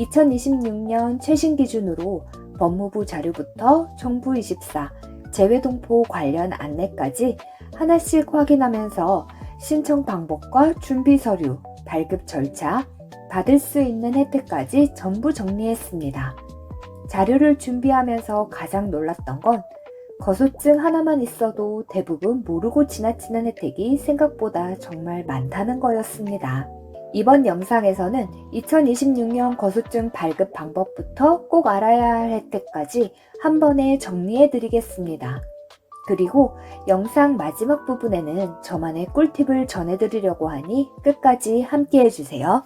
2026년 최신 기준으로 법무부 자료부터 정부24 재외동포 관련 안내까지 하나씩 확인하면서 신청 방법과 준비 서류, 발급 절차, 받을 수 있는 혜택까지 전부 정리했습니다. 자료를 준비하면서 가장 놀랐던 건 거소증 하나만 있어도 대부분 모르고 지나치는 혜택이 생각보다 정말 많다는 거였습니다. 이번 영상에서는 2026년 거소증 발급 방법부터 꼭 알아야 할 혜택까지 한 번에 정리해 드리겠습니다. 그리고 영상 마지막 부분에는 저만의 꿀팁을 전해드리려고 하니 끝까지 함께 해주세요.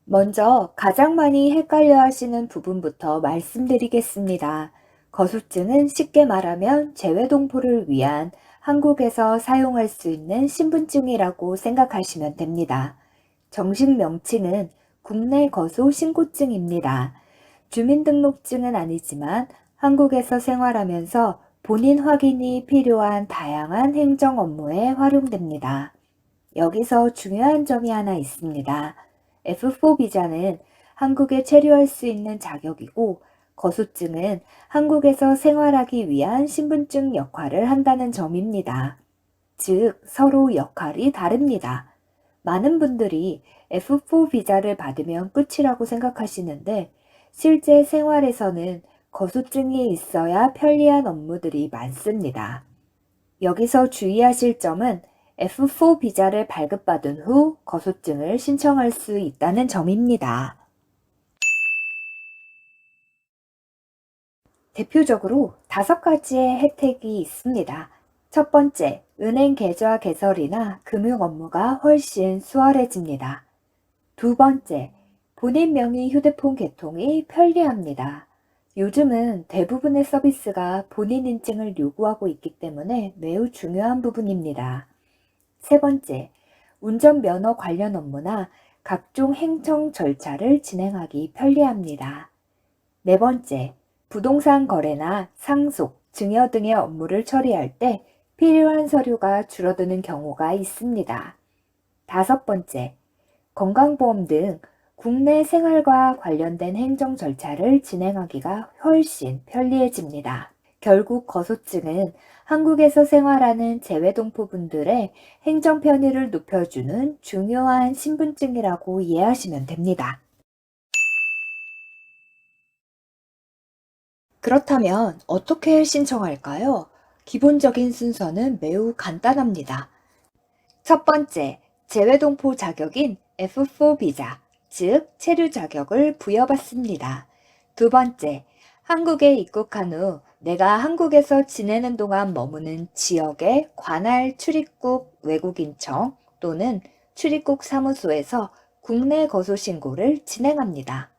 먼저 가장 많이 헷갈려 하시는 부분부터 말씀드리겠습니다. 거소증은 쉽게 말하면 재외동포를 위한 한국에서 사용할 수 있는 신분증이라고 생각하시면 됩니다. 정식 명칭은 국내 거소 신고증입니다. 주민등록증은 아니지만 한국에서 생활하면서 본인 확인이 필요한 다양한 행정 업무에 활용됩니다. 여기서 중요한 점이 하나 있습니다. F4 비자는 한국에 체류할 수 있는 자격이고 거소증은 한국에서 생활하기 위한 신분증 역할을 한다는 점입니다. 즉, 서로 역할이 다릅니다. 많은 분들이 F4 비자를 받으면 끝이라고 생각하시는데 실제 생활에서는 거소증이 있어야 편리한 업무들이 많습니다. 여기서 주의하실 점은 F4 비자를 발급받은 후 거소증을 신청할 수 있다는 점입니다. 대표적으로 5가지의 혜택이 있습니다. 첫 번째, 은행 계좌 개설이나 금융 업무가 훨씬 수월해집니다. 두 번째, 본인 명의 휴대폰 개통이 편리합니다. 요즘은 대부분의 서비스가 본인 인증을 요구하고 있기 때문에 매우 중요한 부분입니다. 세 번째, 운전면허 관련 업무나 각종 행정 절차를 진행하기 편리합니다. 네 번째, 부동산 거래나 상속, 증여 등의 업무를 처리할 때 필요한 서류가 줄어드는 경우가 있습니다. 다섯 번째, 건강보험 등 국내 생활과 관련된 행정 절차를 진행하기가 훨씬 편리해집니다. 결국 거소증은 한국에서 생활하는 재외동포분들의 행정 편의를 높여주는 중요한 신분증이라고 이해하시면 됩니다. 그렇다면 어떻게 신청할까요? 기본적인 순서는 매우 간단합니다. 첫 번째, 재외동포 자격인 F4 비자, 즉 체류 자격을 부여받습니다. 두 번째, 한국에 입국한 후 내가 한국에서 지내는 동안 머무는 지역의 관할 출입국 외국인청 또는 출입국 사무소에서 국내 거소 신고를 진행합니다.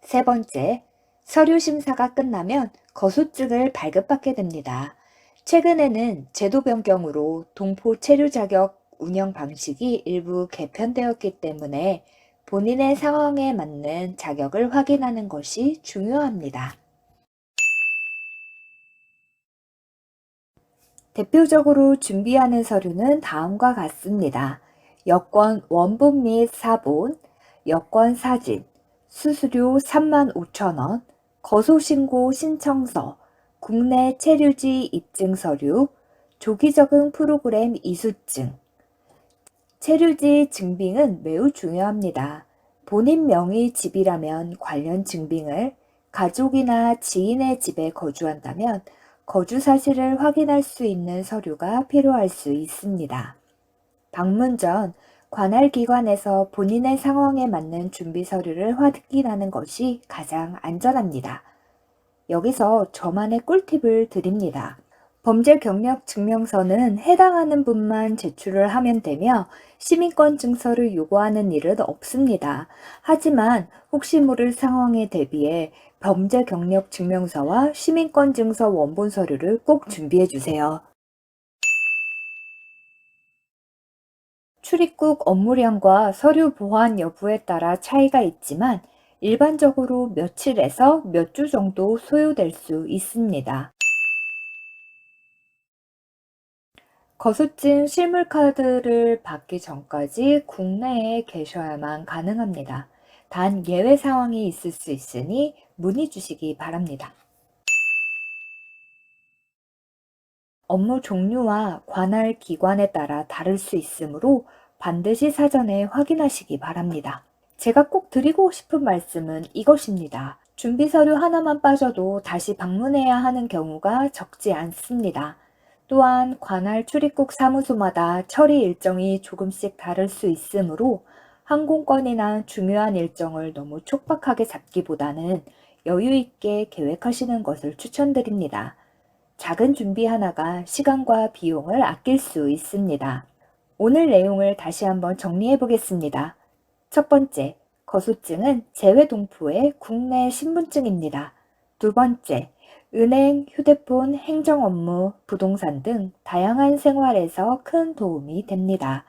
세 번째, 서류 심사가 끝나면 거소증을 발급받게 됩니다. 최근에는 제도 변경으로 동포 체류 자격 운영 방식이 일부 개편되었기 때문에 본인의 상황에 맞는 자격을 확인하는 것이 중요합니다. 대표적으로 준비하는 서류는 다음과 같습니다. 여권 원본 및 사본, 여권 사진, 수수료 35,000원, 거소신고 신청서, 국내 체류지 입증 서류, 조기적응 프로그램 이수증. 체류지 증빙은 매우 중요합니다. 본인 명의 집이라면 관련 증빙을, 가족이나 지인의 집에 거주한다면 거주 사실을 확인할 수 있는 서류가 필요할 수 있습니다. 방문 전 관할 기관에서 본인의 상황에 맞는 준비 서류를 확인하는 것이 가장 안전합니다. 여기서 저만의 꿀팁을 드립니다. 범죄 경력 증명서는 해당하는 분만 제출을 하면 되며 시민권 증서를 요구하는 일은 없습니다. 하지만 혹시 모를 상황에 대비해 범죄 경력 증명서와 시민권 증서 원본 서류를 꼭 준비해 주세요. 출입국 업무량과 서류 보관 여부에 따라 차이가 있지만 일반적으로 며칠에서 몇 주 정도 소요될 수 있습니다. 거수증 실물 카드를 받기 전까지 국내에 계셔야만 가능합니다. 단 예외 상황이 있을 수 있으니 문의 주시기 바랍니다. 업무 종류와 관할 기관에 따라 다를 수 있으므로 반드시 사전에 확인하시기 바랍니다. 제가 꼭 드리고 싶은 말씀은 이것입니다. 준비 서류 하나만 빠져도 다시 방문해야 하는 경우가 적지 않습니다. 또한 관할 출입국 사무소마다 처리 일정이 조금씩 다를 수 있으므로 항공권이나 중요한 일정을 너무 촉박하게 잡기보다는 여유 있게 계획하시는 것을 추천드립니다. 작은 준비 하나가 시간과 비용을 아낄 수 있습니다. 오늘 내용을 다시 한번 정리해 보겠습니다. 첫 번째, 거수증은 재외동포의 국내 신분증입니다. 두 번째, 은행, 휴대폰, 행정 업무, 부동산 등 다양한 생활에서 큰 도움이 됩니다.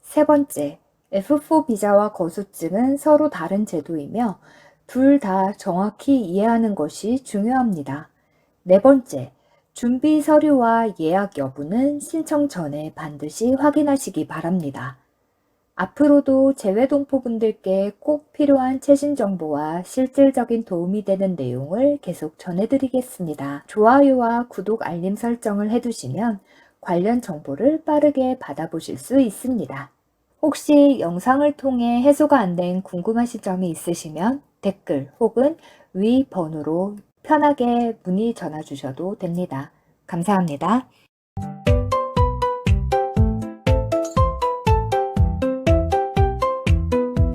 세 번째, F4 비자와 거수증은 서로 다른 제도이며 둘 다 정확히 이해하는 것이 중요합니다. 네 번째, 준비 서류와 예약 여부는 신청 전에 반드시 확인하시기 바랍니다. 앞으로도 재외동포분들께 꼭 필요한 최신 정보와 실질적인 도움이 되는 내용을 계속 전해드리겠습니다. 좋아요와 구독 알림 설정을 해두시면 관련 정보를 빠르게 받아보실 수 있습니다. 혹시 영상을 통해 해소가 안 된 궁금하신 점이 있으시면 댓글 혹은 위 번호로 편하게 문의 전화 주셔도 됩니다. 감사합니다.